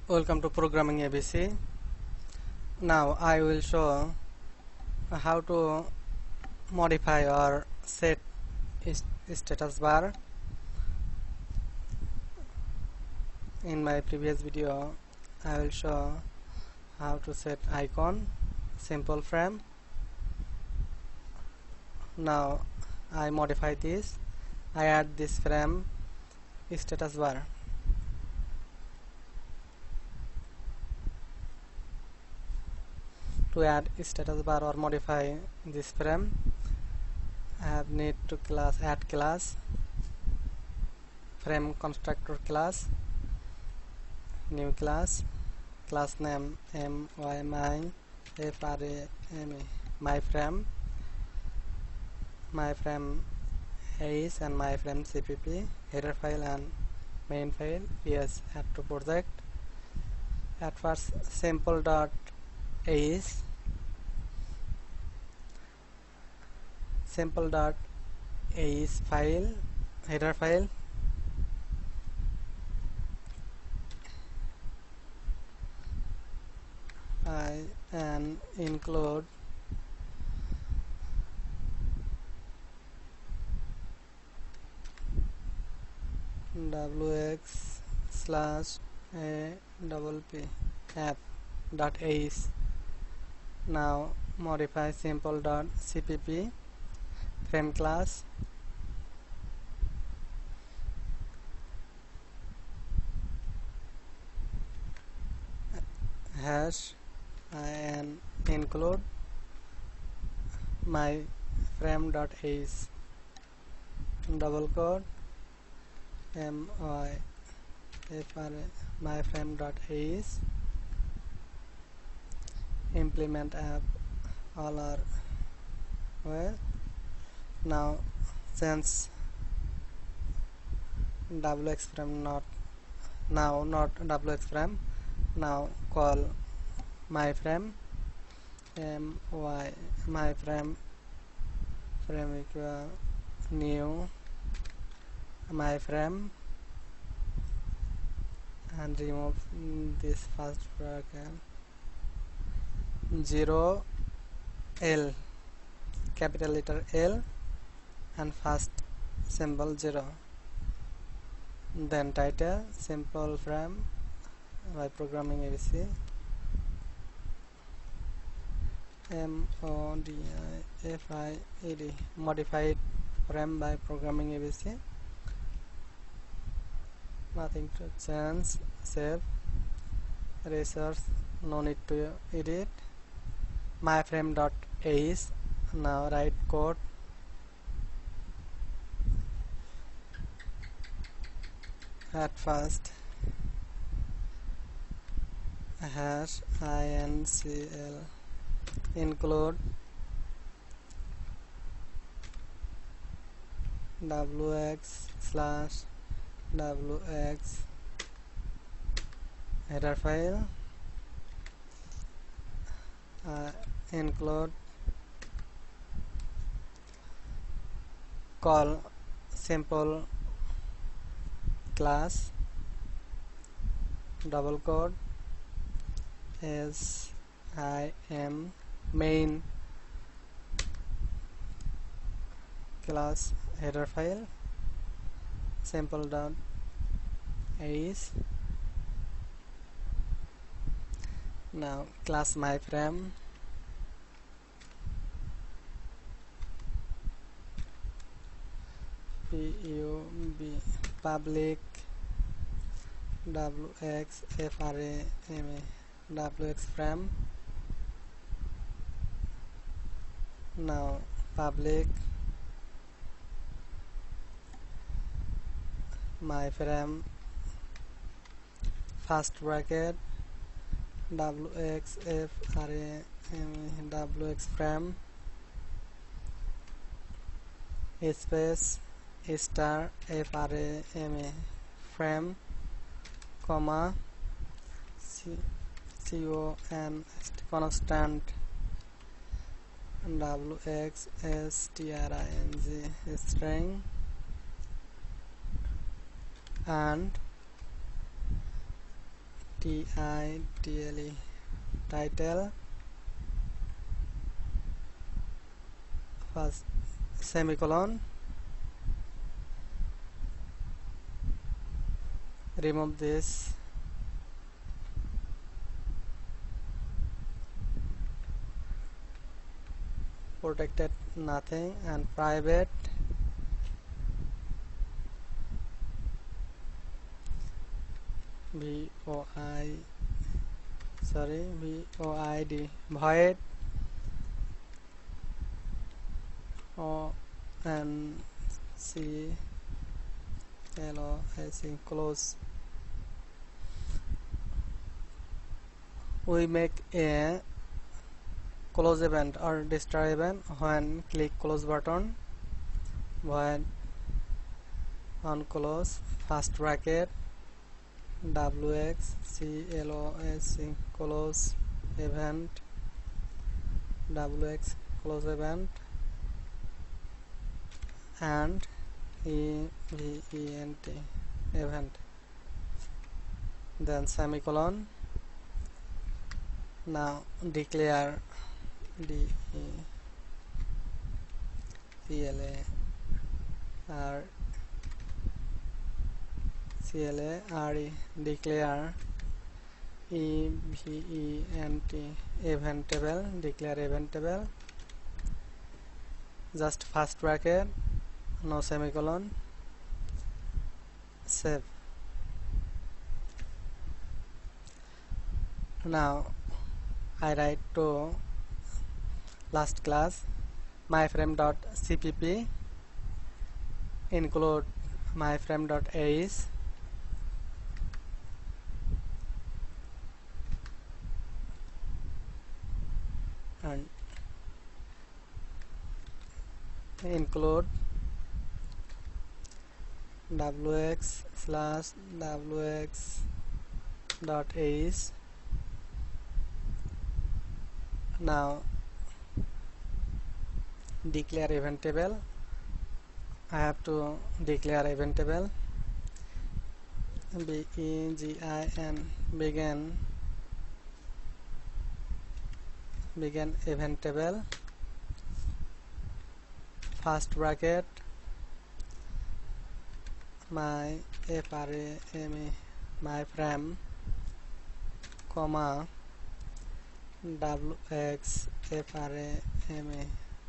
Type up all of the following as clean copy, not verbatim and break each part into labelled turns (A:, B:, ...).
A: Welcome to Programming ABC. Now I will show how to modify or set status bar. In my previous video I will show how to set icon, simple frame. Now I modify this. I add this frame status bar. To add status bar or modify this frame, I have need to add class, frame constructor class, new class name my frame, is and my frame cpp, header file and main file. Yes, add to project. At first simple dot is file, header file, and include wx/app app.is. Now modify simple.cpp frame class, hash and include my frame.is, double quote my frame.is, implement app all are well. Now since wxFrame not wxFrame, now call my frame my frame equal new my frame and remove this first bracket 0 L, capital letter L and first symbol 0, then title simple frame by Programming ABC, modified frame by Programming ABC. Nothing to change. Save. Resource, no need to edit. My frame.is. Now write code. At first hash incl include wx/wx header file, include call simple class, double quote is I am main class header file, simple dot is. Now class my frame, public wxFrame. Now public my frame first bracket wxFrame space star frame comma con constant wxString string and title title first semicolon, remove this protected nothing and private void void close. We make a close event or destroy event when click close button, void on close first bracket wx close event wx close event and event, then semicolon. Now declare CLARE declare event table, declare event table, just first bracket, no semicolon, save. Now I write to last class myframe.cpp include myframe.ace and include wx/wx.ace. Now declare event table. I have to declare event table begin event table, first bracket my frame comma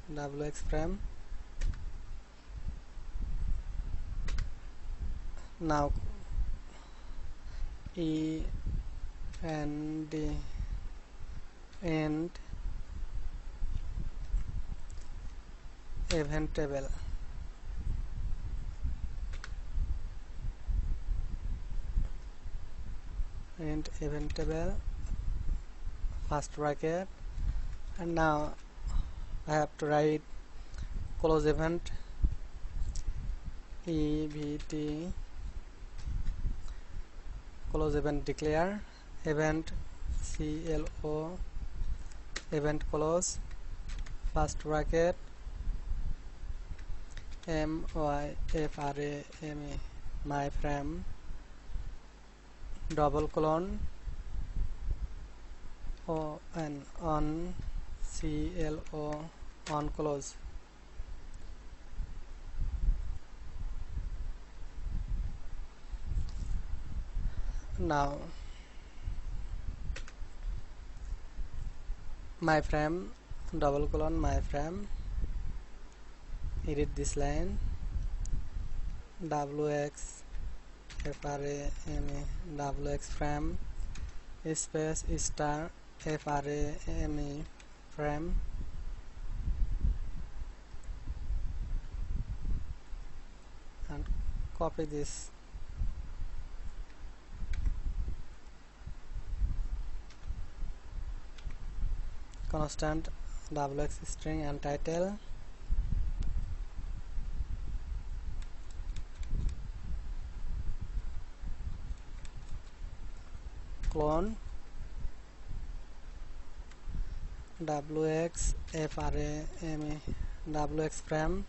A: wxFrame. Now end event table, end event table first bracket, and now I have to write close event evt close event declare event clo event close first bracket my frame double colon on clo on close. Now my frame double colon my frame, edit this line wx frame space star frame frame and copy this. Constant wx string and title, clone wxFRAME wxFrame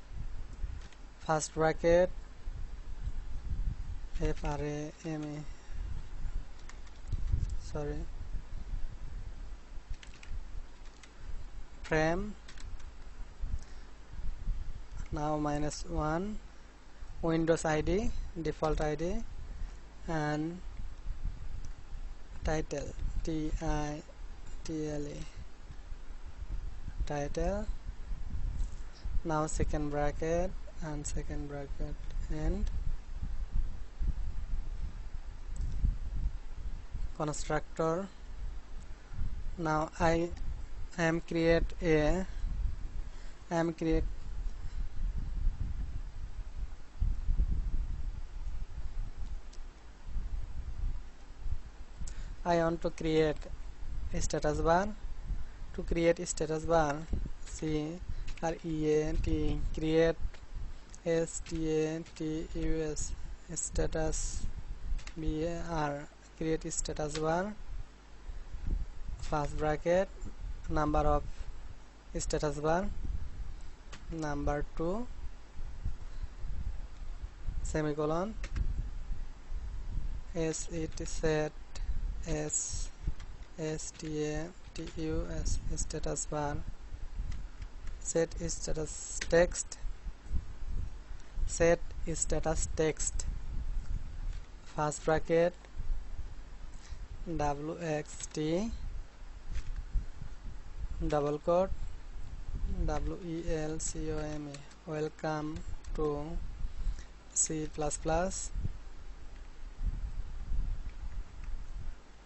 A: first bracket FRAME frame now -1 Windows ID default ID and title TITLE title. Now second bracket and second bracket end constructor. Now I am create I want to create a status bar. To create a status bar, create status status bar, create a status bar, first bracket, number of status bar, number 2, semicolon, as it set as status status bar, set status text, first bracket, wxt double quote welcome, welcome to C++.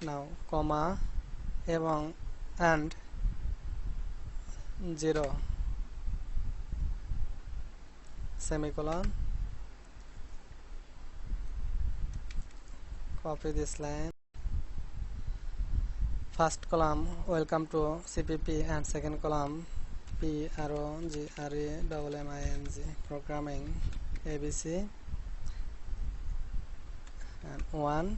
A: now comma এবং and 0 semicolon, copy this line, first column welcome to CPP and second column PROGRAMMING programming ABC and 1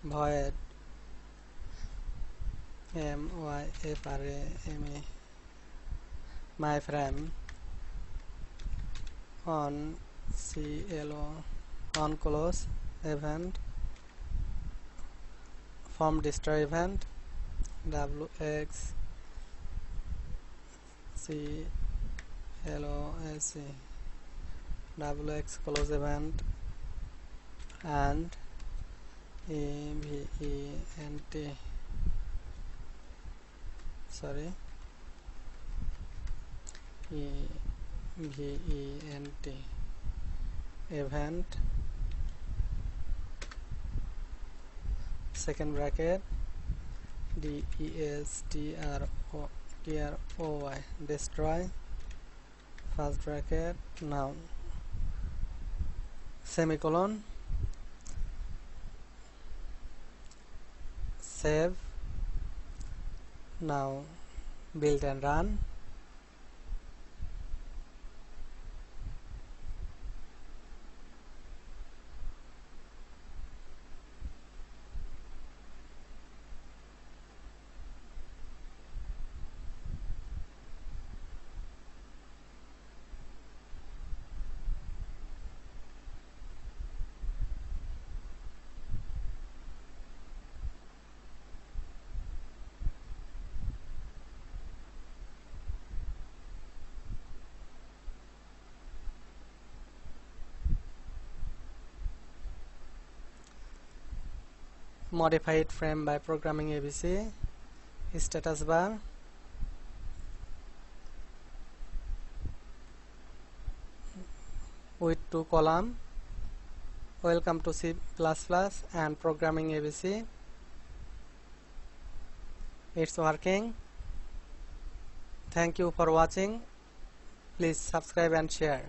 A: void void myFrame myFrame on on close event form destroy event wx close wx close event and event event second bracket destroy destroy first bracket, now semicolon, save. Now build and run. Modified frame by programming ABC, status bar, with 2 column, welcome to C++ and programming ABC. It's working. Thank you for watching. Please subscribe and share.